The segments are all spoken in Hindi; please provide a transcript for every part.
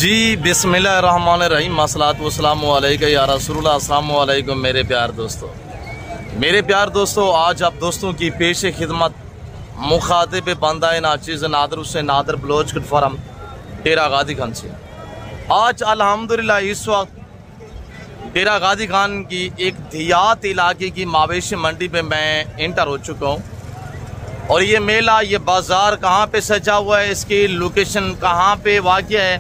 जी बिस्मिल्लाहिर्रहमानिर्रहीम अस्सलातु वस्सलामु अलैका या रसूलुल्लाह। अस्सलामु अलैकुम मेरे प्यार दोस्तों, आज आप दोस्तों की पेश खिदमत मुखातिब बंदा नाचीज़ नादर हुसैन नादर बलोच फार्म डेरा गादी खान से। आज अल्हम्दुलिल्लाह इस वक्त डेरा गादी खान की एक देहात इलाके की मवेशी मंडी पे मैं इंटर हो चुका हूँ। और ये मेला, ये बाज़ार कहाँ पे सजा हुआ है, इसकी लोकेशन कहाँ पे वाक़या है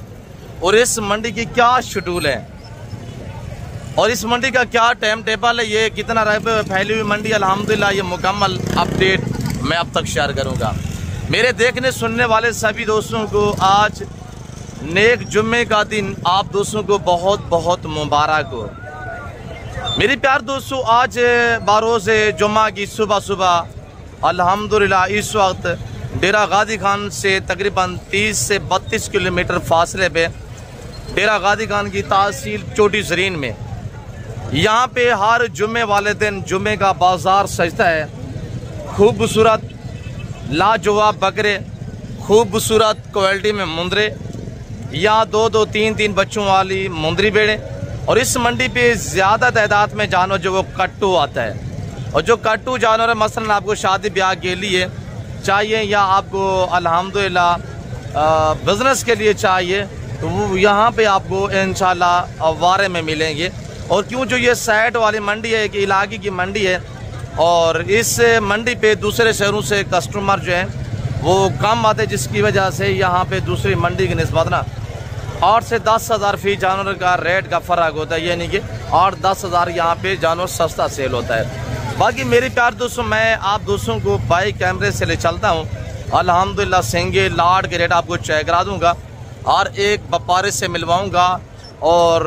और इस मंडी की क्या शेड्यूल है और इस मंडी का क्या टाइम टेबल है, ये कितना फैली हुई मंडी, अल्हम्दुलिल्लाह ये मुकम्मल अपडेट मैं अब तक शेयर करूँगा। मेरे देखने सुनने वाले सभी दोस्तों को आज नेक जुम्मे का दिन आप दोस्तों को बहुत बहुत मुबारक हो। मेरे प्यार दोस्तों, आज बारोज़ जुम्मा की सुबह अल्हम्दुलिल्लाह इस वक्त डेरा गादी खान से तकरीबन 30 से 32 किलोमीटर फासले पे डेरा गादी खान की तहसील चोटी ज़रीन में यहाँ पे हर जुम्मे वाले दिन जुम्मे का बाज़ार सजता है। खूबसूरत लाजवाब बकरे, खूबसूरत क्वालिटी में मुंदरे, या दो तीन बच्चों वाली मुंदरी बेड़े। और इस मंडी पे ज़्यादा तादाद में जानवर जो वो कट्टू आता है, और जो कट्टू जानवर है मसलन आपको शादी ब्याह के लिए चाहिए या आपको अल्हम्दुलिल्लाह बिज़नेस के लिए चाहिए, तो वो यहाँ पे आपको इंशाल्लाह वारे में मिलेंगे। और क्यों जो ये साइड वाली मंडी है, एक इलाके की मंडी है, और इस मंडी पे दूसरे शहरों से कस्टमर जो है वो कम आते, जिसकी वजह से यहाँ पे दूसरी मंडी की निस्बत ना 8 से 10 हज़ार फी जानवर का रेट का फ़र्क होता है। यानी कि 8-10 हज़ार यहाँ पे जानवर सस्ता सेल होता है। बाकी मेरे प्यार दोस्तों, मैं आप दोस्तों को बाइक कैमरे से ले चलता हूँ। अल्हम्दुलिल्लाह सेंगे लाड के रेट आपको चेक करा दूँगा और एक व्यापारी से मिलवाऊँगा। और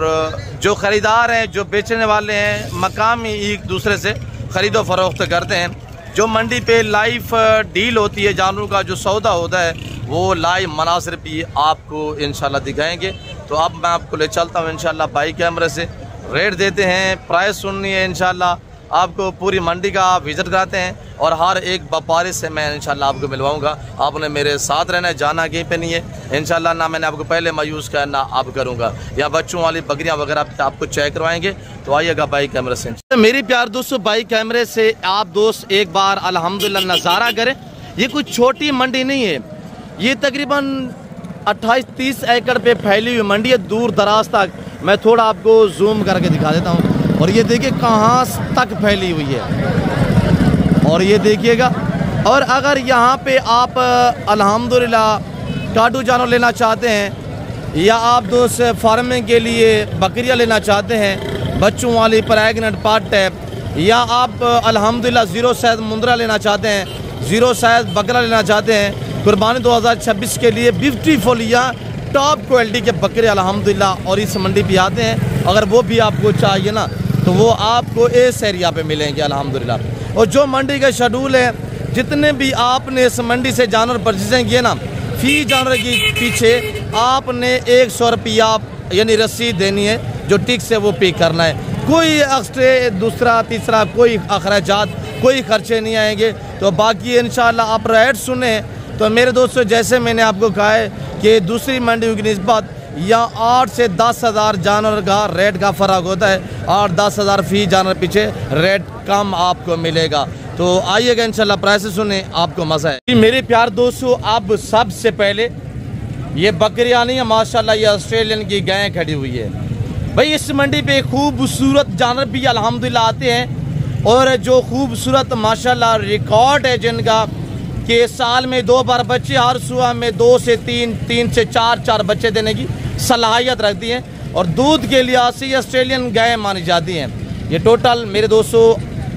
जो ख़रीदार हैं, जो बेचने वाले हैं, मकामी एक दूसरे से ख़रीदो फरोख्त करते हैं। जो मंडी पे लाइव डील होती है, जानवरों का जो सौदा होता है, वो लाइव मनासिर भी आपको इंशाल्लाह दिखाएंगे। तो अब मैं आपको ले चलता हूँ इंशाल्लाह बाइक कैमरे से, रेट देते हैं, प्राइस सुननी है, इंशाल्लाह आपको पूरी मंडी का विज़िट कराते हैं और हर एक व्यापारी से मैं इंशाल्लाह आपको मिलवाऊंगा। आपने मेरे साथ रहना है, जाना कहीं पे नहीं है इंशाल्लाह। ना मैंने आपको पहले मायूस किया ना आप करूंगा, या बच्चों वाली बकरियां वगैरह आपको चेक करवाएंगे। तो आइएगा बाइक कैमरे से। मेरी प्यार दोस्तों, बाइक कैमरे से आप दोस्त एक बार अल्हम्दुलिल्लाह नज़ारा करें। ये कोई छोटी मंडी नहीं है, ये तकरीबन 28-30 एकड़ पे फैली हुई मंडी है, दूर दराज तक। मैं थोड़ा आपको जूम करके दिखा देता हूँ। और ये देखिए कहाँ तक फैली हुई है, और ये देखिएगा। और अगर यहाँ पे आप अल्हम्दुलिल्लाह काटू जानवर लेना चाहते हैं, या आप दोस्त फार्मिंग के लिए बकरियाँ लेना चाहते हैं, बच्चों वाली प्रेग्नेंट पार्ट टैप, या आप अल्हम्दुलिल्लाह ज़ीरो साइज मुंदरा लेना चाहते हैं, ज़ीरो साइज बकरा लेना चाहते हैं, कुर्बानी 2026 के लिए ब्यूटीफुल या टॉप क्वालिटी के बकरे अल्हम्दुलिल्लाह और इस मंडी पे आते हैं। अगर वो भी आपको चाहिए ना, तो वो आपको इस एरिया पे मिलेंगे अल्हम्दुलिल्लाह। और जो मंडी का शेड्यूल है, जितने भी आपने इस मंडी से जानवर परचेजिंग किए ना, फी जानवर के पीछे आपने 100 रुपया यानी रसीद देनी है, जो टिक्स है वो पे करना है। कोई एक्स्ट्रा दूसरा तीसरा कोई अखराजात, कोई खर्चे नहीं आएंगे। तो बाकी इंशाल्लाह आप रेट सुने। तो मेरे दोस्तों, जैसे मैंने आपको कहा है कि दूसरी मंडियों की निस्बत या 8 से 10 हज़ार जानवर का रेट का फ़र्क होता है। 8-10 हज़ार फी जानवर पीछे रेट कम आपको मिलेगा। तो आइएगा इंशाल्लाह, प्राइस सुने, आपको मज़ा है। मेरे प्यार दोस्तों, अब सबसे पहले ये बकरियाँ नहीं है माशाल्लाह, ये ऑस्ट्रेलियन की गायें खड़ी हुई है। भाई इस मंडी पे खूबसूरत जानवर भी अल्हम्दुलिल्लाह आते हैं, और जो खूबसूरत माशाल्लाह रिकॉर्ड है जिनका कि साल में 2 बार बच्चे, हर सुबह में 2 से 3 से 4 बच्चे देने की सलाहियत रखती हैं, और दूध के लिए 80 ऑस्ट्रेलियन गायें मानी जाती हैं। ये टोटल मेरे दोस्तों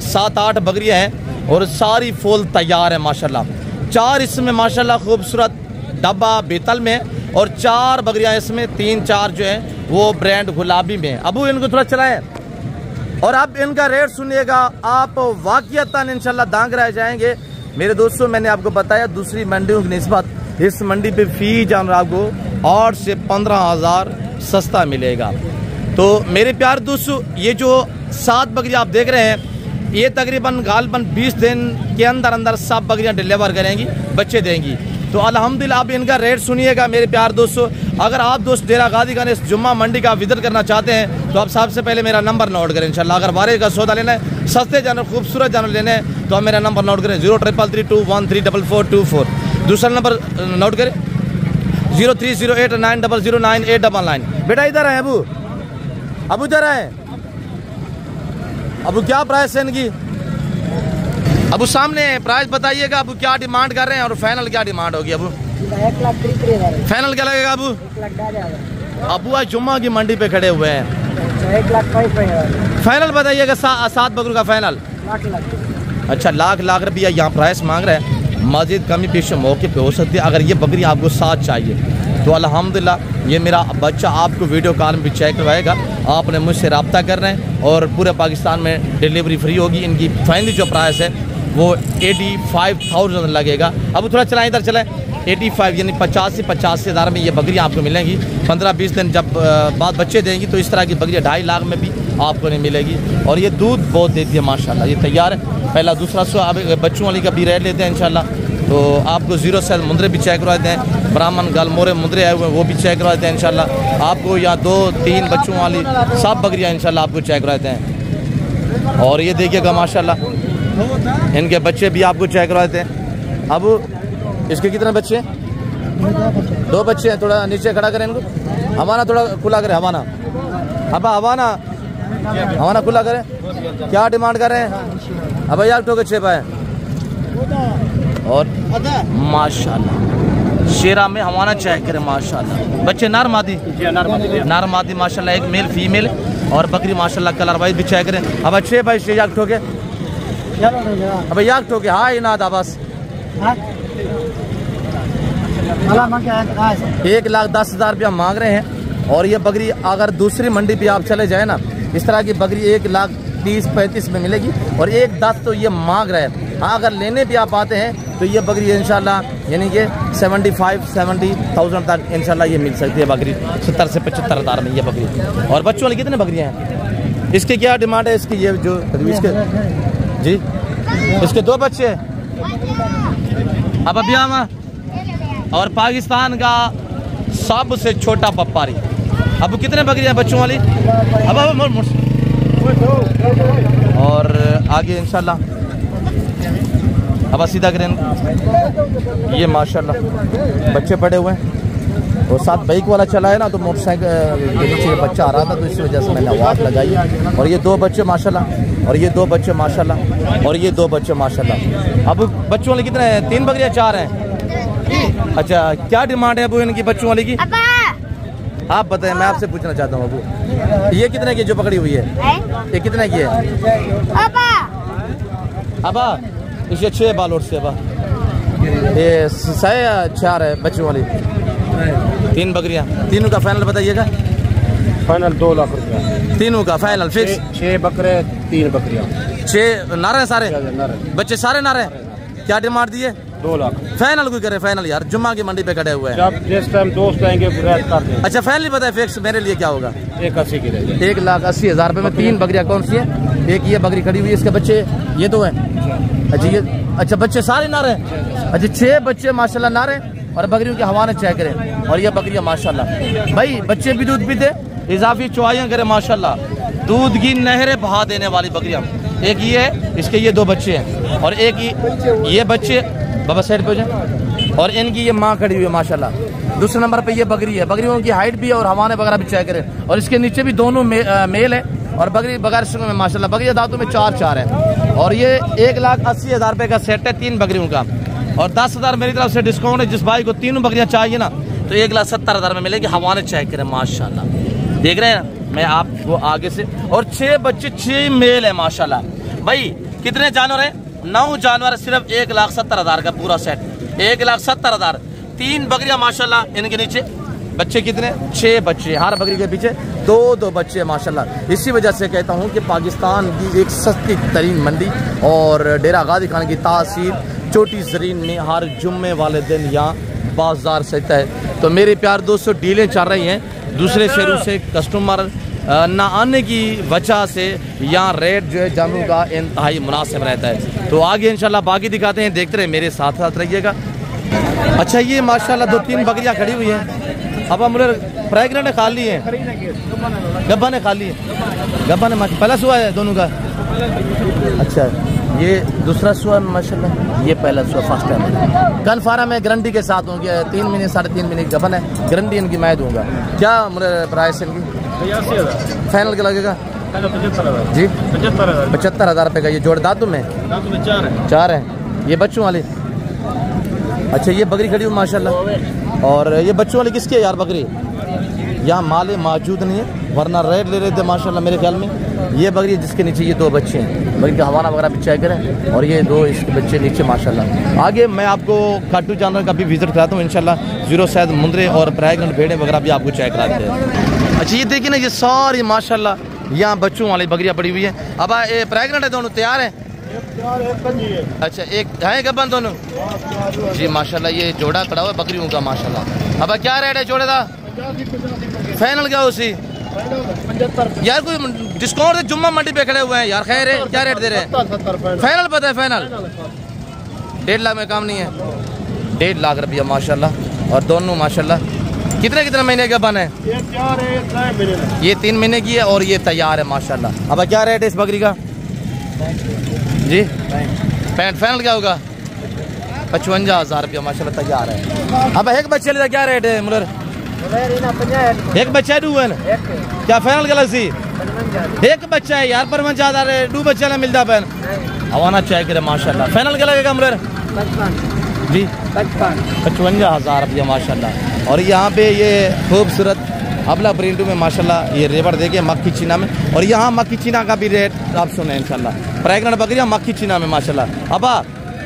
7-8 बकरियां हैं और सारी फुल तैयार है माशाल्लाह। 4 इसमें माशाल्लाह खूबसूरत डब्बा बेतल में है, और 4 बकरियां इसमें, 3-4 जो है वो ब्रांड गुलाबी में है। अबू इनको थोड़ा चलाएं, और अब इनका रेट सुनिएगा, आप वाक़ियतन इंशाल्लाह दांग रह जाएंगे। मेरे दोस्तों, मैंने आपको बताया दूसरी मंडियों की निस्बत इस मंडी पे फी जानवर आपको 8 से 15 हज़ार सस्ता मिलेगा। तो मेरे प्यार दोस्तों, ये जो 7 बकरियां आप देख रहे हैं, ये तकरीबन गालबन 20 दिन के अंदर अंदर सब बकरियां डिलीवर करेंगी, बच्चे देंगी। तो अल्हम्दुलिल्लाह आप इनका रेट सुनिएगा मेरे प्यार दोस्तों। अगर आप दोस्त डेरा गाजी खान इस जुम्मा मंडी का विजिट करना चाहते हैं तो आप सबसे पहले मेरा नंबर नोट करें इंशाल्लाह। अगर बारे का सौदा लेना है, सस्ते जानवर खूबसूरत जानवर लेने हैं तो आप मेरा नंबर नोट करें 0333213444। दूसरा नंबर नोट करें 0308900989। बेटा इधर है अबू, अबू इधर है। अबू क्या प्राइस है इनकी? अबू सामने प्राइस बताइएगा। अबू क्या डिमांड कर रहे हैं और फाइनल क्या डिमांड होगी? अबू 1,33,000 फाइनल क्या लगेगा? अबू 1,10,000 अबू आज जुम्मा की मंडी पे खड़े हुए हैं। 1,05,000 फाइनल बताइएगा। 7 बकरों का फाइनल। लाख अच्छा लाख रुपया यहाँ प्राइस मांग रहे हैं। मस्जिद कमी पेश मौके पे हो सकती है। अगर ये बकरी आपको 7 चाहिए तो अल्हम्दुलिल्लाह ये मेरा बच्चा आपको वीडियो कॉल में भी चेक करवाएगा। आपने मुझसे रब्ता करना है और पूरे पाकिस्तान में डिलीवरी फ्री होगी। इनकी फाइनली जो प्राइस है वो 85,000 लगेगा। अब थोड़ा चलाएं, इधर चलाएं। 85 यानी 85 हज़ार में ये बकरियाँ आपको मिलेंगी। 15-20 दिन जब बाद बच्चे देंगी तो इस तरह की बकरियाँ 2.5 लाख में भी आपको नहीं मिलेगी। और ये दूध बहुत देती है माशाल्लाह। ये तैयार है। पहला दूसरा सो अब बच्चों वाली का भी रेट लेते हैं इंशाल्लाह। तो आपको 0 से मुंदरे भी चेक करवाते हैं। ब्राह्मण गलमोरे मुंदरे आए हुए हैं वो भी चेक करवाते हैं इंशाल्लाह। आपको यहाँ 2-3 बच्चों वाली सब बकरियाँ इंशाल्लाह आपको चेक करवाते हैं। और ये देखिएगा माशाल्लाह इनके बच्चे भी आपको चेक करवाते हैं। अब इसके कितने बच्चे हैं? 2 बच्चे हैं। थोड़ा नीचे खड़ा करें इनको। हवाना थोड़ा खुला करें। हवाना अब हवाना खुला करें। क्या डिमांड कर रहे हैं? अब यार टोके 6 पाए और माशाल्लाह शेरा में हवाना चेक करें माशाल्लाह। बच्चे नर मादी माशाल्लाह। एक मेल फीमेल और बकरी माशाल्लाह कलर वाइज भी चेक करें। अब 6 बाई 6 याक ठोके। अब याक ठोके हाँ ही ना था बस। 1,10,000 रुपया मांग रहे हैं। और ये बकरी अगर दूसरी मंडी पे आप चले जाए ना इस तरह की बकरी 1,30,35 में मिलेगी और 1,10 तो ये मांग रहे हैं। हाँ अगर लेने भी आप आते हैं तो ये बकरी इंशाल्लाह यानी कि 75-70,000 तक इंशाल्लाह ये मिल सकती है बकरी। 70 से 75 हज़ार में ये बकरी। और बच्चों वाली कितने बकरियाँ हैं? इसकी क्या डिमांड है? इसकी ये जो इसके जी इसके 2 बच्चे अब अभी और पाकिस्तान का सबसे छोटा व्यापारी। अब कितने बकरियाँ बच्चों वाली? अब और आगे इंशाल्लाह अब सीधा करें। ये माशाल्लाह बच्चे पड़े हुए हैं और साथ बाइक वाला चला है ना तो मोटरसाइकिल के नीचे बच्चा आ रहा था तो इस वजह से मैंने आवाज़ लगाई। और ये 2 बच्चे माशाल्लाह और ये 2 बच्चे माशाल्लाह और ये 2 बच्चे माशाल्लाह। अब बच्चों वाले कितने हैं? 3 बकरियाँ 4 हैं। अच्छा क्या डिमांड है अबू इनकी बच्चों वाली की? आप बताएं। मैं आपसे पूछना चाहता हूँ अबू ये कितने की जो पकड़ी हुई है ये कितने की है? अबा इसे 6 बालोट से अबा ये 4 है बच्चों वाली 3 बकरियाँ। तीनों का फाइनल बताइएगा। फाइनल 2 लाख रुपया तीनों का फाइनल फिक्स। 6 बकरे 3 बकरियाँ। 6 नारे सारे बच्चे सारे नारे। क्या डिमांड दिए? 2 लाख। फाइनल कोई करे? फाइनल यार जुम्मा की मंडी पे खड़े हुए हैं। जब जिस टाइम दोस्त आएंगे कर देंगे। अच्छा फाइनल बताए फिक्स मेरे लिए क्या होगा? 1,80 की रहेगी। 1,80,000 रुपये में 3 बकरियाँ। कौन सी है? एक ये बकरी खड़ी हुई है। इसके बच्चे ये 2 हैं। अच्छा ये अच्छा बच्चे सारे नारे हैं। अच्छा 6 बच्चे माशाल्लाह नारे और बकरियों के हवाने चेक करें। और ये बकरियाँ माशाल्लाह भाई बच्चे भी दूध पीते इजाफी चुवाइयाँ करें माशाल्लाह। दूध की नहरें बहा देने वाली बकरियाँ। एक ये है इसके ये 2 बच्चे हैं और एक ये बच्चे बाबा साइड पे हो जाए। और इनकी ये माँ खड़ी हुई है माशाल्लाह। दूसरे नंबर पे ये बकरी है। बकरियों की हाइट भी है और हवाने वगैरह भी चेक करें। और इसके नीचे भी दोनों मेल है और बकरी बगैर में माशाल्लाह। बकरी दांतों में 4 है। और ये 1,80,000 रुपये का सेट है 3 बकरियों का। और 10,000 मेरी तरफ से डिस्काउंट है। जिस भाई को 3 बकरियाँ चाहिए ना तो 1,70,000 में मिलेगी। हवाने चेक करें माशाल्लाह। देख रहे हैं ना मैं आपको आगे से। और 6 बच्चे 6 मेल है माशाल्लाह। भाई कितने जानवर है? 9 जानवर सिर्फ 1,70,000 का पूरा सेट। 1,70,000 3 बकरियां माशाल्लाह। इनके नीचे बच्चे कितने? 6 बच्चे। हर बकरी के पीछे 2 बच्चे माशाल्लाह। इसी वजह से कहता हूं कि पाकिस्तान की एक सस्ती तरीन मंडी और डेरा गाजी खान की तासीर छोटी जरीन में हर जुम्मे वाले दिन यहाँ बाजार सजता है। तो मेरे प्यार दोस्तों डीलें चल रही हैं। दूसरे शहरों से कस्टमर ना आने की वजह से यहाँ रेट जो है जानवरों का इंतहाई मुनासिब रहता है। तो आगे इंशाल्लाह बाकी दिखाते हैं। देखते रहे मेरे साथ रहिएगा। अच्छा ये माशाल्लाह 2-3 बकरियां खड़ी हुई हैं। अब हम प्रेग्नेंट खा ली है, गब्बा ने खा ली है, गब्बा ने पहला सुआ है दोनों का। अच्छा ये दूसरा सुआ माशाल्लाह, ये पहला सुआ फर्स्ट टाइम। कन्फर्म है गारंटी के साथ होंगे, 3 महीने 3.5 महीने की गबन है, गारंटी इनकी मैं दूंगा। क्या प्राइस इनकी? 85,000 फाइनल क्या लगेगा जी? 75,000 रुपये का। ये जोड़ दांतों में 4 है। ये बच्चों वाली। अच्छा ये बकरी खड़ी हुई माशाल्लाह। और ये बच्चों वाली किसकी है यार बकरी? यहाँ माले मौजूद नहीं है, वरना रेट ले रहे थे माशाल्लाह मेरे ख्याल में। ये बकरी है जिसके नीचे ये 2 बच्चे हैं, बकरी का हवाना वगैरह भी चेक करें। और ये 2 इसके बच्चे नीचे माशाल्लाह। आगे मैं आपको खाटू जानवर का भी विजिट कराता हूँ इंशाल्लाह। 0 सैद मुंद्रे और प्रेग्नेंट भेड़े वगैरह भी आपको चेक कराते हैं। अच्छा ये देखिए ना, ये सारी माशाल्लाह यहाँ बच्चों वाली बकरियाँ पड़ी हुई हैं। अब ये प्रेग्नेंट है दोनों, तैयार है? अच्छा एक है गबन दोनों जी माशाल्लाह। ये जोड़ा खड़ा हुआ है बकरियों का माशाल्लाह। अब क्या रेट है जोड़े का? फाइनल क्या उसी यार? कोई डिस्काउंट जुम्मा मंडी पे खड़े हुए हैं यार। खैर है, क्या रेट दे रहे हैं? फाइनल पता है? फाइनल 1.5 लाख में काम नहीं है। 1.5 लाख रुपया माशाल्लाह। और दोनों माशाल्लाह कितने महीने का बन है? ये 3 महीने की है और ये तैयार है माशाल्लाह। अब क्या रेट है इस बकरी का जी? फाइनल क्या होगा? 55,000 रुपया माशाल्लाह तैयार है। अब एक बच्चे का क्या रेट है मुलर? एक बच्चा है डूबन क्या फाइनल गलत सी? एक बच्चा है यार, पर 50,000 2 बच्चा ना मिलता पैन हवाना चाय करे माशाल्लाह। फाइनल क्या लगेगा मुलर जी? 55,000 रुपया माशाल्लाह। और यहाँ पे ये खूबसूरत अबला प्रिंटू में माशाल्लाह ये रेवड़ देखिए मक्खी चीना में। और यहाँ मक्खी चीना का भी रेट आप सुने इंशाल्लाह। प्रेग्नेंट बकरियाँ मक्खी चीना में माशाल्लाह। अब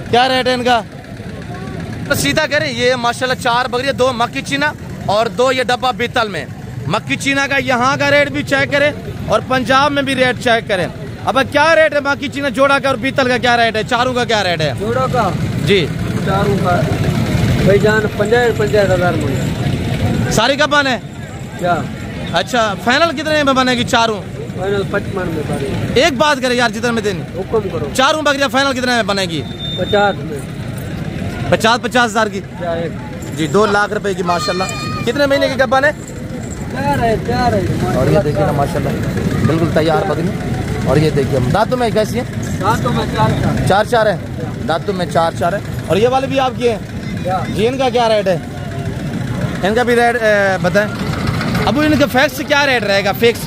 क्या रेट है इनका? तो सीधा करें ये माशाल्लाह 4 बकरियाँ, 2 मक्खी चीना और 2 ये डब्बा बीतल में। मक्खी चीना का यहाँ का रेट भी चेक करें और पंजाब में भी रेट चेक करें। अब क्या रेट है मक्खी चीना जोड़ा का और बीतल का क्या रेट है? चारों का क्या रेट है? जोड़ा का जी चारों का भाईजान 50,000 सारी कब बने? क्या? अच्छा फाइनल कितने में बनेगी चारों? फाइनल 55 में बनेगी। एक बात करें यार, जितने में देनी हुक्म करो। चारों बकरियाँ फाइनल कितने में बनेगी? 50 में। 50,000 की जी। 2 लाख रुपए की माशाल्लाह। कितने महीने की गब्बन है? 4 है। और ये देखिए ना माशाल्लाह बिल्कुल तैयार बकरी। और ये देखिए दांतों में कैसी है? दांतों में 4 है, दांतों में 4 है। और ये वाले भी आपकी है जी। इनका क्या रेट है? इनका भी रेट बताएं। अब इनका फिक्स क्या रेट रहेगा? फिक्स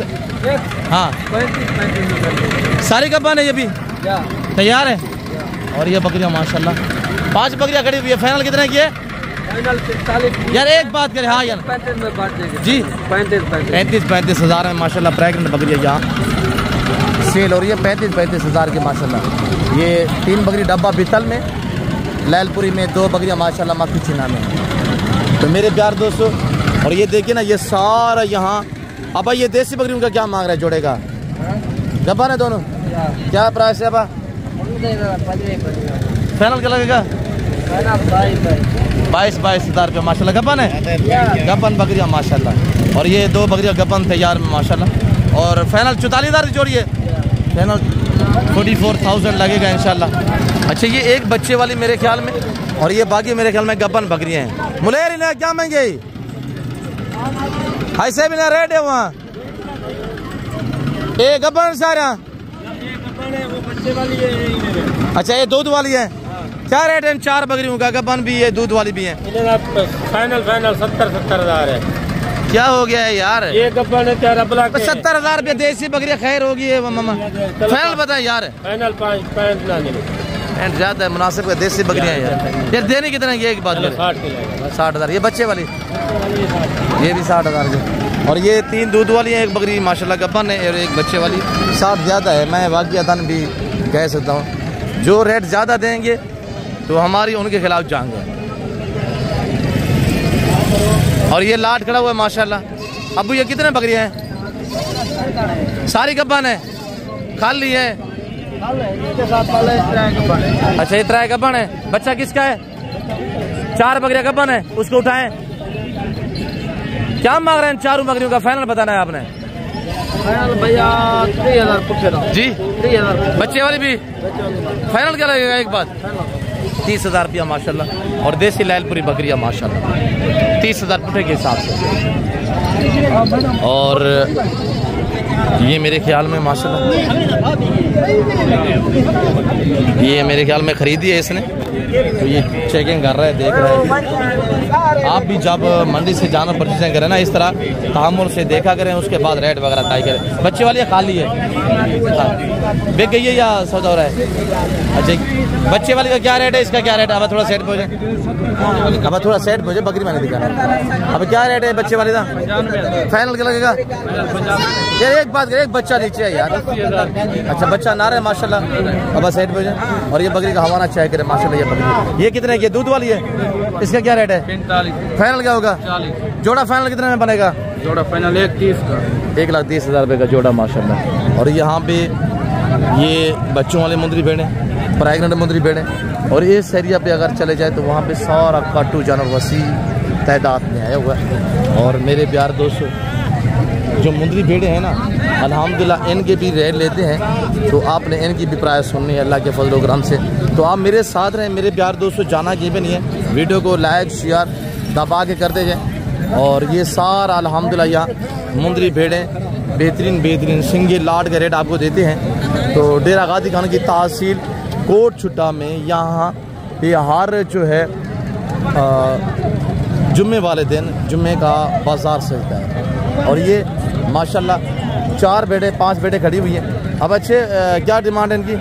हाँ 35 सारी गब्बन है ये भी तैयार है। और ये बकरियाँ माशाल्लाह 5 बकरियाँ खड़ी हुई है। फाइनल कितने की है? फाइनल 45 यार एक बात करें हाँ यार 35 में बांट देंगे जी। 35,000 में माशाल्लाह प्रेग्नेंट बकरियाँ यहाँ सेल हो रही है। 35,000 की माशाल्लाह। ये 3 बकरी डब्बा बितल में, लैलपुरी में 2 बकरियाँ माशाल्लाह मक्खी चीना में। तो मेरे प्यार दोस्तों और ये देखिए ना ये सारा यहाँ। अब ये देसी बकरी उनका क्या मांग रहा है जोड़े का? गब्बा है दोनों, क्या प्राइस है? अब फाइनल क्या लगेगा? 22,000 रुपये माशाल्लाह। गब्बन है, गब्बन बकरियाँ माशाल्लाह। और ये 2 बकरियाँ गब्बन तैयार में माशाल्लाह। और फाइनल 44,000 की जोड़ी है। फाइनल 44,000 लगेगा इंशाल्लाह। अच्छा ये एक बच्चे वाली मेरे ख्याल में और ये बाकी मेरे ख्याल में गब्बन बकरियाँ हैं। मुलेर इन्हें क्या महंगे ऐसे भी ना रेट है वहाँ? ये गब्बन सारा अच्छा ये दूध वाली है। क्या रेट है इन 4 बकरियों का? गब्बन भी है दूध वाली भी है। फाइनल 70,000 है। क्या हो गया है यार? ये गब्बन है 70,000 रुपये देसी बकरियाँ खैर होगी है मामा। फाइनल बताए यार। फाइनल 5 ज्यादा है मुनासिब का देसी बकरियाँ यार। देने कितने की एक बात? 60,000। ये बच्चे वाली ये भी 60,000 की। और ये 3 दूध वाली है, एक बकरी माशाल्लाह गब्बन है और एक बच्चे वाली। 60 ज़्यादा है, मैं वाक़ियतन भी कह सकता हूँ। जो रेट ज़्यादा देंगे तो हमारी उनके खिलाफ जाएंगे। और ये लाट खड़ा हुआ है माशाल्लाह। अबू ये कितने बकरियाँ हैं? सारी गब्बन है, खाली है? अच्छा ये 3 गब्बन है। बच्चा किसका है? 4 बकरियाँ गब्बन है, उसको उठाएं। क्या मांग रहे हैं 4 बकरियों का? फाइनल बताना है आपने। फाइनल भैया 3,000 जी। 3,000 बच्चे वाली भी फाइनल क्या लगेगा एक बात? 30,000 रुपया माशाल्लाह। और देसी लैलपुरी बकरियाँ माशाल्लाह 30,000 पुठे के हिसाब से। और ये मेरे ख्याल में माशाल्लाह ये मेरे ख्याल में ख़रीदी है इसने, तो ये चेकिंग कर रहा है, देख रहा है। आप भी जब मंडी से जानवर परचेजिंग करें ना, इस तरह तहम्मुल से देखा करें, उसके बाद रेट वगैरह तय करें। बच्चे वाली खाली है, बिक गई है या सौदा हो रहा है? अच्छा, बच्चे वाली का क्या रेट है, इसका क्या रेट है? अब थोड़ा सेट हो जाए, अब थोड़ा सेट हो जाए, बकरी मैंने दिखा। अब क्या रेट है बच्चे वाले का? फाइनल क्या लगेगा? यार एक बात, एक बच्चा नीचे है यार। अच्छा, बच्चा ना रहे माशाल्लाह। अब सेट हो जाए। और ये बकरी का हवाना चेक करें माशाल्लाह। ये बकरी ये कितने की? दूध वाली है, इसका क्या रेट है? 45। फाइनल क्या होगा? 40। जोड़ा फाइनल कितने में बनेगा? जोड़ा फाइनल 1,30 का, 1,30,000 रुपये का जोड़ा माशाल्लाह। और यहाँ पे ये बच्चों वाले मुंदरी भेड़ें, प्रेगनेंट मुंदरी भेड़ें। और इस एरिया पे अगर चले जाए तो वहाँ पे सारा काटू जानवर वसी तादाद में आया हुआ है। और मेरे प्यार दोस्तों, जो मुंदरी भेड़ें हैं ना, अल्हम्दुलिल्लाह इनके भी रेट लेते हैं, तो आपने इनकी भी प्राइस सुननी है अल्लाह के फजल करम से। तो आप मेरे साथ रहें मेरे प्यार दोस्तों, जाना ये भी नहीं है। वीडियो को लाइक शेयर दबा के करते जाएँ। और ये सारा अल्हम्दुलिल्लाह यहाँ मुंदरी भेड़ें बेहतरीन बेहतरीन सिंगे लाट के रेट आपको देते हैं। तो डेरा गाजी खान की तहसील कोट छुट्टा में यहाँ ये हर जो है जुम्मे वाले दिन जुम्मे का बाज़ार चलता है। और ये माशाल्लाह 4 बेटे 5 बेटे खड़ी हुई हैं। अब अच्छे क्या डिमांड है इनकी?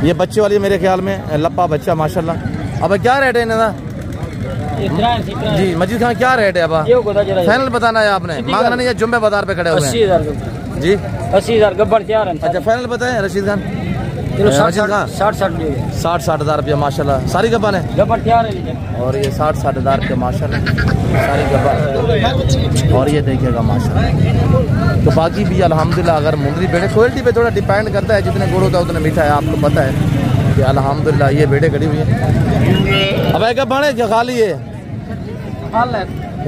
ये बच्चे वाली मेरे ख्याल में लप्पा बच्चा माशाल्लाह। अब क्या रेट है इनका? जी मजीद खान क्या रेट है? अब फाइनल बताना है आपने, मांगना नहीं है। जुम्मे बाजार पे खड़े हुए हैं। 80,000 जी 80,000 गब्बर तैयार है। अच्छा फाइनल बताएं रशीद खान। 60,000 रुपया माशाल्लाह। सारी गब्बन है, गब्बर तैयार है। और ये 60,000 रुपया माशाल्लाह सारी गब्बन। और ये देखिएगा माशाल्लाह। तो बाकी भी अल्हम्दुलिल्लाह अगर मुंदरी बेड़े क्वालिटी पे थोड़ा डिपेंड करता है, जितने गुड़ होता है उतना मीठा है, आपको पता है कि अल्हम्दुलिल्लाह ये बेड़े खड़ी हुई है। अब एक बने क्या खाली है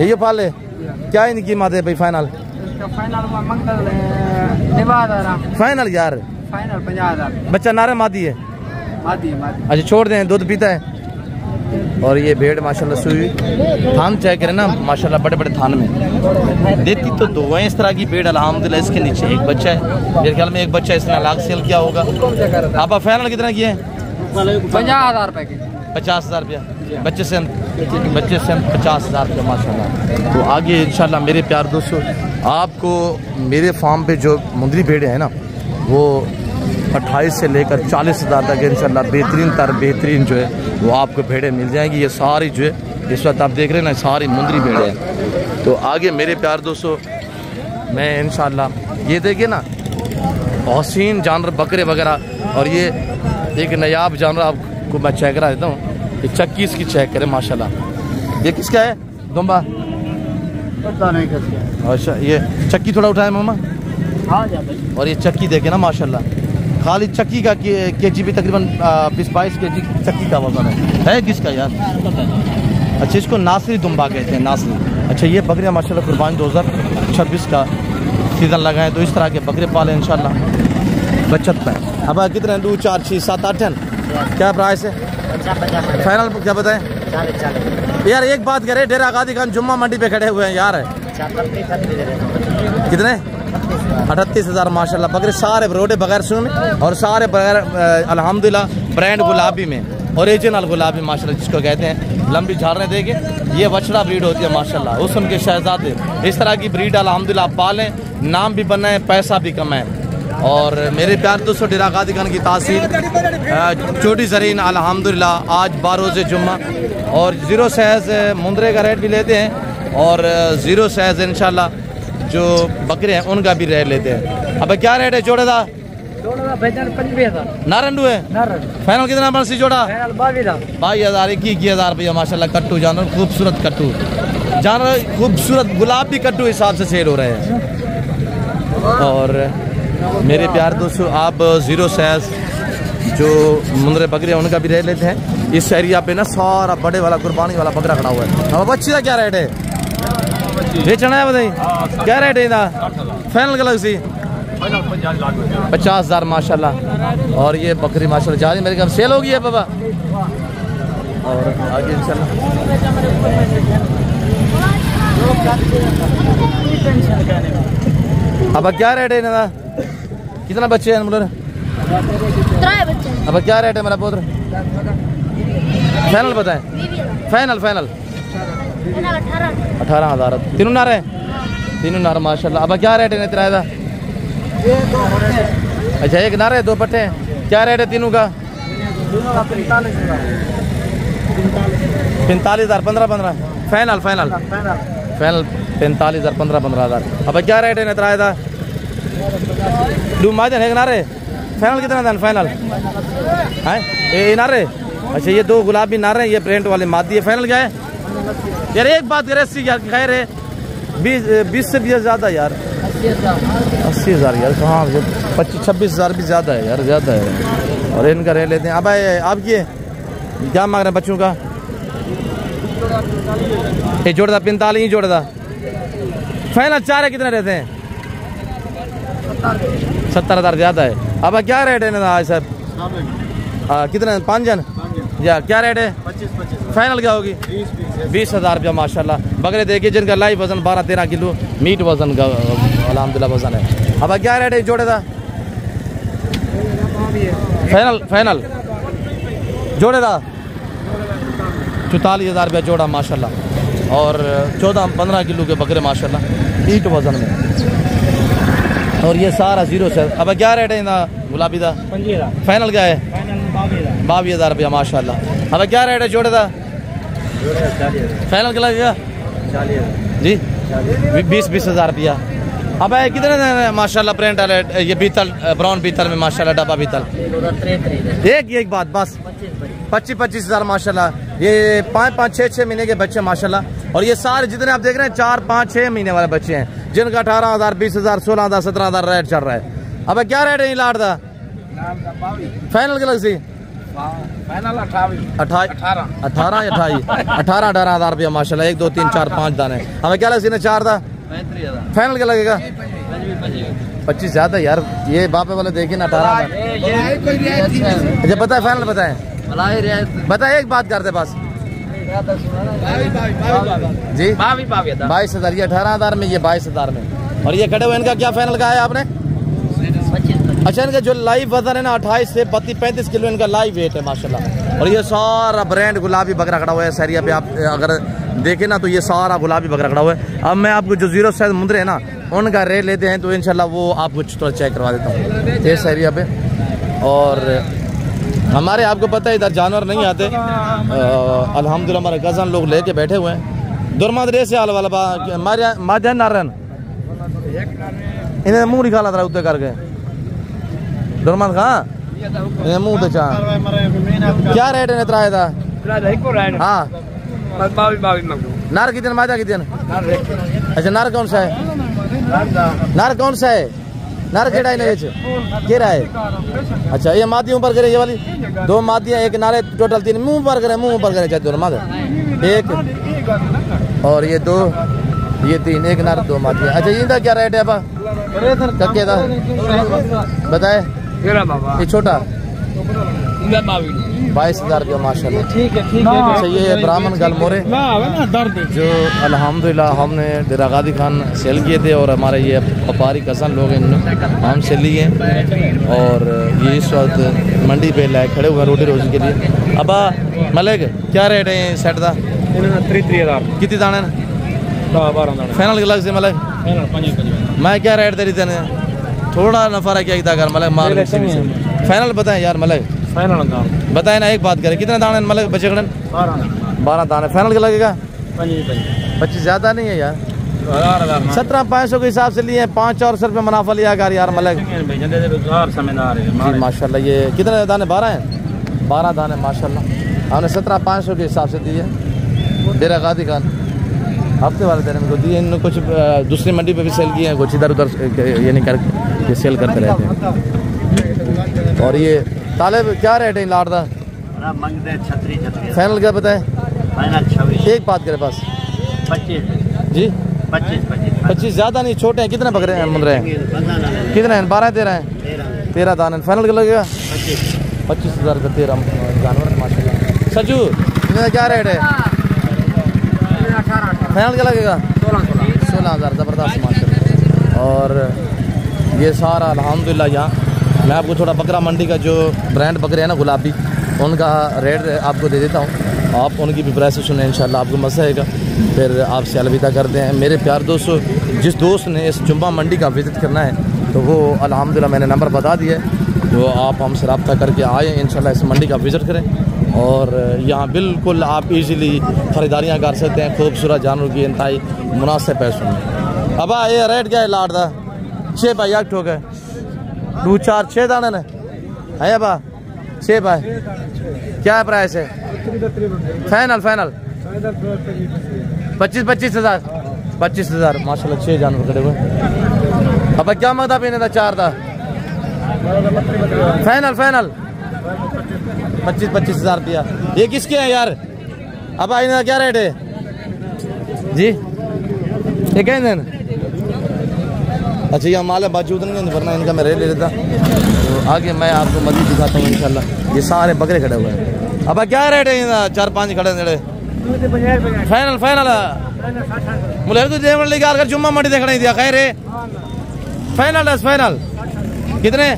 ये पाले? क्या इनकी कीमत है भाई फाइनल? फाइनल यार फाइनल 50,000। बच्चा नारे मादी है? मादी। अच्छा छोड़ दें, दूध पीता है। और ये भेड़ माशाल्लाह सुई थान चेक करें ना माशाल्लाह, बड़े बड़े थान में देती तो दो हैं इस तरह की भेड़ अल्हम्दुलिल्लाह। इसके नीचे एक बच्चा है, मेरे ख्याल में एक बच्चा इसने लाख सेल किया होगा। आप फाइनल कितना किए हैं? 50,000 रुपये की। 50,000 रुपया बच्चे से 50,000 रुपया माशाल्लाह। तो आगे इंशाल्लाह मेरे प्यार दोस्तों, आपको मेरे फार्म पे जो मुंदरी भेड़ें हैं ना, वो 28 से लेकर 40,000 तक इंशाल्लाह बेहतरीन जो है वो आपको भेड़ें मिल जाएंगी। ये सारी जो है इस वक्त आप देख रहे हैं ना, सारी मुंदरी भेड़ें हैं। तो आगे मेरे प्यार दोस्तों मैं इंशाल्लाह ये देखिए ना हसीन जानवर बकरे वगैरह। और ये एक नायाब जानवर आपको मैं चेक करा देता हूँ। ये चक्की इसकी चेक करें माशाल्लाह। ये किसका है? दुम्बा? पता नहीं किसका। अच्छा ये चक्की थोड़ा उठाए मामा। हाँ जा भाई। और ये चक्की देखे ना माशाल्लाह, खाली चक्की का केजी भी तकरीबन 20-22 केजी चक्की का वजन है किसका यार? अच्छा इसको नासरी दुम्बा कहते हैं, नासरी। अच्छा ये बकरियाँ माशाल्लाह कुर्बानी 2026 का सीज़न लगाएं, तो इस तरह के बकरे पाले इंशाल्लाह बचत में। अब कितने? 2 4 6 7 8 क्या प्राइस है? फाइनल क्या बताएं? यार एक बात करें, डेरा गाजी खान जुम्मा मंडी पे खड़े हुए हैं यार। कितने? 38,000 माशाल्लाह। बकरे सारे रोडे बगैर सुन और सारे बगैर अल्हम्दुलिल्लाह ब्रांड गुलाबी में, ओरिजिनल गुलाबी माशाल्लाह जिसको कहते हैं। लंबी झाड़ने देंगे, ये बछड़ा ब्रीड होती है माशाल्लाह, हुस्न के शहजादे। इस तरह की ब्रीड अल्हम्दुलिल्लाह पालें, नाम भी बनाएं, पैसा भी कमाएं। और मेरे प्यार दोस्तों, डेरा गाजी खान की तहसील छोटी जरीन अल्हम्दुलिल्लाह आज 12 रोज़े जुम्मा। और 0 सहज मुंदरे का रेट भी लेते हैं, और 0 सहज इंशाल्लाह जो बकरे हैं उनका भी रेट लेते हैं। अब क्या रेट है जोड़े का? नारंडू है। फाइनल कितना बंसी जोड़ा? 22,000 21,000 रुपया माशाल्लाह। कट्टू जानवर खूबसूरत कट्टू जानवर, खूबसूरत गुलाबी कट्टू हिसाब से सेल हो रहे हैं। और मेरे प्यार दोस्तों, आप 0 सहज जो मुंदरे बकरे हैं उनका भी रेट लेते हैं। इस एरिया पे ना सारा बड़े वाला कुर्बानी वाला बकरा खड़ा हुआ है। अब बच्ची का क्या रेट है? बेचना है बताइए क्या रेट है इधर? फाइनल का लग सी 50,000 माशाल्लाह। और ये बकरी माशाल्लाह जा रही मेरे घर सेल होगी है बाबा। और आगे इंशाल्लाह। अब क्या रेट है इनका? कितना बच्चे हैं मुझे? अब क्या रेट है मेरा पुत्र? फाइनल बताएं। फाइनल 18,000 तीनों नार है? तीनों नार माशाल्लाह। अब क्या रेट है तेरा? अच्छा एक नार है, दो पट्टे हैं। क्या रेट है तीनों का? 45,000 15 फाइनल 45,000 15,000। अब क्या रेट है तेरा? दो माजन है नारे। फाइनल कितना था? फाइनल है ये नारे। अच्छा ये दो गुलाबी नारे हैं, ये प्रिंट वाले मादी है। फाइनल क्या है यार? एक बात करे 80 खैर है, 20 से भी ज़्यादा यार। 80,000 यार कहाँ? 25-26,000 भी ज़्यादा है यार, ज़्यादा है। और इनका रेट लेते हैं। अब आप ये क्या मांग रहे हैं बच्चों का? ये जोड़दा 45 ही जोड़दा। फाइनल 4 है, कितने रहते हैं? 70,000 ज़्यादा है। अब क्या रेट है ना सर? कितने? 5 जन या क्या रेट है? 25 फाइनल क्या होगी? 20,000 रुपया माशाल्लाह। बकरे देखिए जिनका लाइव वजन 12-13 किलो मीट वजन का अल्हम्दुलिल्लाह वजन है। अब क्या रेट है जोड़े का? फाइनल जोड़े का 44,000 रुपया जोड़ा माशाल्लाह। और 14-15 किलो के बकरे माशाल्लाह मीट वजन में। और ये सारा जीरो से। अब क्या रेट है ना गुलाबी का? फाइनल क्या है? 22,000 रुपया माशाल्लाह। अब क्या रेट है जोड़े का? फाइनल क्या लगेगा जी? 20,000 रुपया। अब कितने माशाल्लाह प्रिंट वाले ये बीतल ब्राउन बीतल में माशाल्लाह डब्बा बीतल? एक बात बस 25,000 माशाल्लाह। ये 5-6 महीने के बच्चे माशाल्लाह। और ये सारे जितने आप देख रहे हैं 4-5-6 महीने वाले बच्चे हैं जिनका 18,000 20,000 16,000 17,000 रेट चल रहा है। अब क्या रेट है लाट का? फाइनल क्या लग सी? 18,000 रुपया माशाल्लाह। 1 2 3 4 5 दाने। हमें क्या लग सी? 4 था। फाइनल क्या लगेगा? 25 ज़्यादा यार। ये बापे वाले देखिए ना 18,000। अच्छा बताए फाइनल बताएं। बताए एक बात करते बस जी। 22,000 ये 18,000 में, ये 22,000 में। और ये खड़े हुए इनका क्या फाइनल का है आपने? अच्छा इनका जो लाइव वजन है ना 28 से 32-35 किलो इनका लाइव वेट है माशाल्लाह। और ये सारा ब्रांड गुलाबी बकरा खड़ा हुआ है सरिया पे। आप अगर देखें ना तो ये सारा गुलाबी बकरा खड़ा हुआ है। अब मैं आपको जो 0 साइज मुंदरे है ना उनका रेट लेते हैं तो इंशाल्लाह वो आपको थोड़ा चेक करवा देता हूँ इस एरिया पे। और हमारे आपको पता है इधर जानवर नहीं आते अल्हम्दुलिल्लाह। हमारे कज़न लोग लेके बैठे हुए हैं। दुर्मद रे से वाला माजन नारन इन्हें मुँह निकाला था उत्ते करके दुर्मद कहाँ मुँह तो चाह। क्या रेट है नेत्रा था? हाँ नार कितने माजा कितने? अच्छा नार कौन सा है? नार कौन सा है? नार केड़ा है केड़ा है? अच्छा ये मादी ऊपर करे ये वाली 2 मादियाँ एक नारे टोटल 3 मुँह पर करे चाहते हो माद एक और ये 2 ये 3 एक नार 2 मादियाँ। अच्छा इनका क्या रेट है अब? कक्के था बताए ये छोटा 22,000 रुपया माशाल्लाह। ठीक है। अच्छा ये ब्राह्मण गलमोरे जो अल्हम्दुलिल्लाह हमने डेरा गादी खान सेल किए थे और हमारे ये व्यापारी कसन लोग हमसे लिए और ये इस वक्त मंडी पे लाए खड़े हुए रोटी रोजी के लिए। अब मलिक क्या रेट है सेट का? 33,000 कितनी दाने? 12 दाने। फाइनल के लग से मलिक मैं क्या रेट दे रही थी? थोड़ा नफा क्या कर मलिक मार फाइनल बताएं यार मलिक। फाइनल बताए ना एक बात करें कितने दाने मलिक बचे? 12 दाने। फाइनल क्या लगेगा? 25 ज़्यादा नहीं है यार। 17,500 के हिसाब से लिए 500 रुपये मुनाफा लिया कर यार मलिक माशाल्लाह। ये कितने दाने? 12 हैं। 12 दाने माशाल्लाह हमने 17,500 के हिसाब से दिए डेरा गादी खान। हफ्ते वाले दिन इनको दिए। इन्होंने कुछ दूसरी मंडी पे भी सेल किए हैं, कुछ इधर उधर यानी करके सेल करते रहते हैं। और ये तालेब क्या रेट है लाट का? फाइनल क्या बताए? एक बात करे बस 25 जी। 25 ज़्यादा नहीं, छोटे हैं। कितने बकरे हैं मुंदरे हैं? कितने हैं? 12-13 हैं। 13 दाने। फाइनल क्या लगेगा? 25,000 का 13 जानवर माशाल्लाह। सचू इनका क्या रेट है? फाइनल क्या लगेगा? 16,000। ज़बरदस्त माशाल्लाह। और ये सारा अल्हम्दुलिल्लाह यहाँ मैं आपको थोड़ा बकरा मंडी का जो ब्रांड बकरे हैं ना गुलाबी, उनका रेट आपको दे देता हूँ। आप उनकी भी प्राइस सुने, इंशाल्लाह आपको मज़ा आएगा। फिर आपसे अलविदा करते हैं। मेरे प्यार दोस्तों, जिस दोस्त ने इस जुम्मा मंडी का विज़िट करना है तो वो अल्हम्दुलिल्लाह मैंने नंबर बता दिया है, तो आप हमसे रब्ता करके आए, इंशाल्लाह इस मंडी का विज़िट करें। और यहाँ बिल्कुल आप इजीली ख़रीदारियाँ कर सकते हैं खूबसूरत जानवरों की इंतहाई मुनासिब पैसों में। अब ये रेट क्या है लाट दा? 6 भाई 8 ठोक है 2 4 6 दाने ने है अब 6 भाई। क्या प्राइस है? फाइनल 25,000 माशाल्लाह। 6 जानवर खड़े हुए। अब क्या मगदा पीने था? 4 था फाइनल 25,000 दिया। ये किसके हैं यार? अब इनका क्या रेट है जी? ये कहते हैं अच्छा ये माल बाजूद नहीं वरना इनका मैं रेट ले लेता। तो आगे मैं आपको मजीद दिखाता हूँ इंशाल्लाह। ये सारे बकरे खड़े हुए हैं। अब क्या रेट है? 4-5 खड़े हैं फाइनल मुझे तो जेवन लेके आकर जुम्मा मंडी देखना ही दिया। खैर है फाइनल कितने?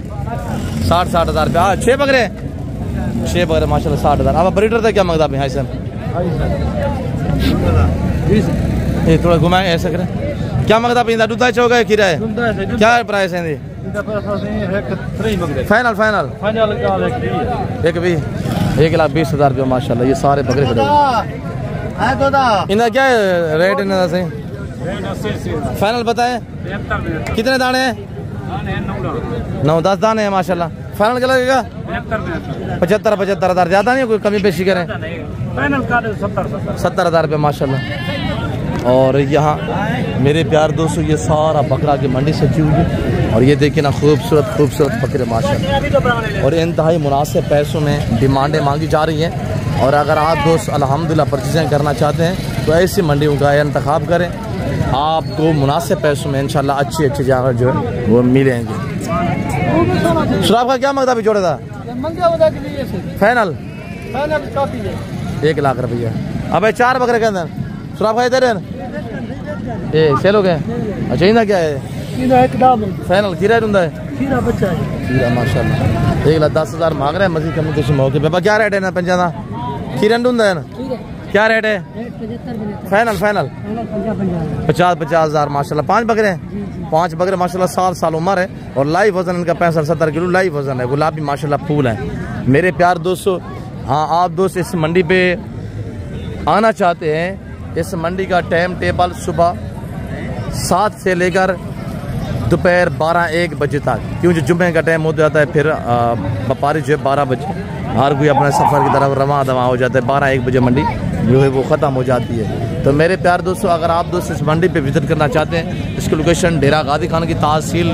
60,000 रुपया। 6 बकरे माशाल्लाह 60,000। अब ब्रीडर था क्या मगदा भाई? सर ये थोड़ा घुमाएं ऐसा करें। क्या मगदा पींदा? दूधा चौगा खीरा है? क्या प्राइस है? फाइनल 1,20,000 रुपया माशाल्लाह। ये सारे बकरे खड़े इनका क्या है रेट? इनका सही फाइनल बताएं। कितने दाने हैं? 9-10 दाने हैं माशाल्लाह। फाइनल क्या लगेगा? 75,000। ज़्यादा नहीं कोई कमी पेशी करें? 70,000 रुपये माशाल्लाह। और यहाँ मेरे प्यार दोस्तों ये सारा बकरा की मंडी सजी हुई है। और ये देखिए ना खूबसूरत बकरे माशाल्लाह। और इंतहाई मुनासिब पैसों में डिमांडें मांगी जा रही हैं। और अगर आप दोस्त अल्हम्दुलिल्लाह परचेजिंग करना चाहते हैं तो ऐसी मंडियों का इंतखाब करें, आपको मुनासिब पैसों में इंशाल्लाह अच्छी जानवर जो है वो मिलेंगे। शराब का क्या मगदा भी जोड़ा था? फाइनल 1 लाख रुपया। अब 4 बकरे के अंदर शराब खाए दे ये सेल हो गए। अच्छा इनका क्या है? फाइनल खीरा है? खीरा माशाल्लाह 1,10,000 मांग रहे हैं। मजीद कम्युनिकेशन मौके पे क्या रेट है ना? 50 खीरा है ना? क्या रेट है? फाइनल 50,000 माशाल्लाह। 5 बकरे हैं? 5 बकरे माशाल्लाह 7 साल उम्र है। और लाइव वजन इनका 65-70 किलो लाइव वजन है। गुलाबी माशाल्लाह फूल है। मेरे प्यार दोस्तों, हाँ आप दोस्त इस मंडी पे आना चाहते हैं, इस मंडी का टाइम टेबल सुबह 7 से लेकर दोपहर 12-1 बजे तक, क्योंकि जुम्मे का टाइम हो जाता है। फिर व्यापारी जो है 12 बजे हर कोई अपने सफ़र की तरफ रवा हो जाता है। 12-1 बजे मंडी जो है वो ख़त्म हो जाती है। तो मेरे प्यार दोस्तों, अगर आप दोस्त इस मंडी पे विज़िट करना चाहते हैं, इसकी लोकेशन डेरा गादी खान की तहसील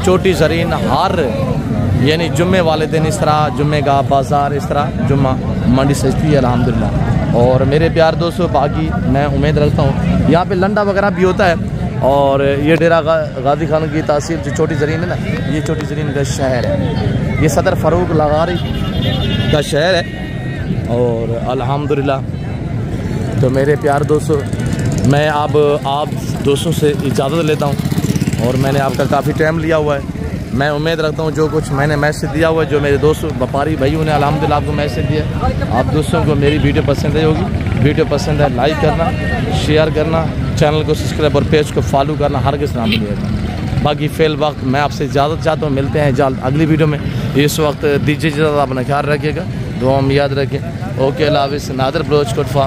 छोटी ज़रीन हर यानी जुम्मे वाले दिन इस तरह जुम्मे का बाज़ार इस तरह जुम्मा मंडी सजती है अल्हम्दुलिल्लाह। और मेरे प्यार दोस्तों बाकी मैं उम्मीद रखता हूँ यहाँ पे लंडा वगैरह भी होता है। और ये डेरा गादी खान की तहसील जो छोटी ज़रीन है ना, ये छोटी ज़रीन का शहर है। ये सदर फ़ारूक लगारी का शहर है। और अल्हम्दुलिल्लाह तो मेरे प्यार दोस्तों, मैं अब आप दोस्तों से इजाज़त लेता हूँ। और मैंने आपका काफ़ी टाइम लिया हुआ है। मैं उम्मीद रखता हूँ जो कुछ मैंने मैसेज दिया हुआ है, जो मेरे दोस्तों व्यापारी भाइयों ने अल्हम्दुलिल्लाह आपको मैसेज दिया, आप दोस्तों को मेरी वीडियो पसंद आई होगी। वीडियो पसंद है लाइक करना, शेयर करना, चैनल को सब्सक्राइब और पेज को फॉलो करना हर किस नाम मिलेगा। बाकी फ़िल वक्त मैं आपसे इजाज़त चाहता हूँ। मिलते हैं जल्द अगली वीडियो में। इस वक्त दीजिए इजाज़त, अपना ख्याल रखिएगा, दुआ में याद रखें। ओके अल्लाह हाफ़िज़। नादर बलोच कोटफा।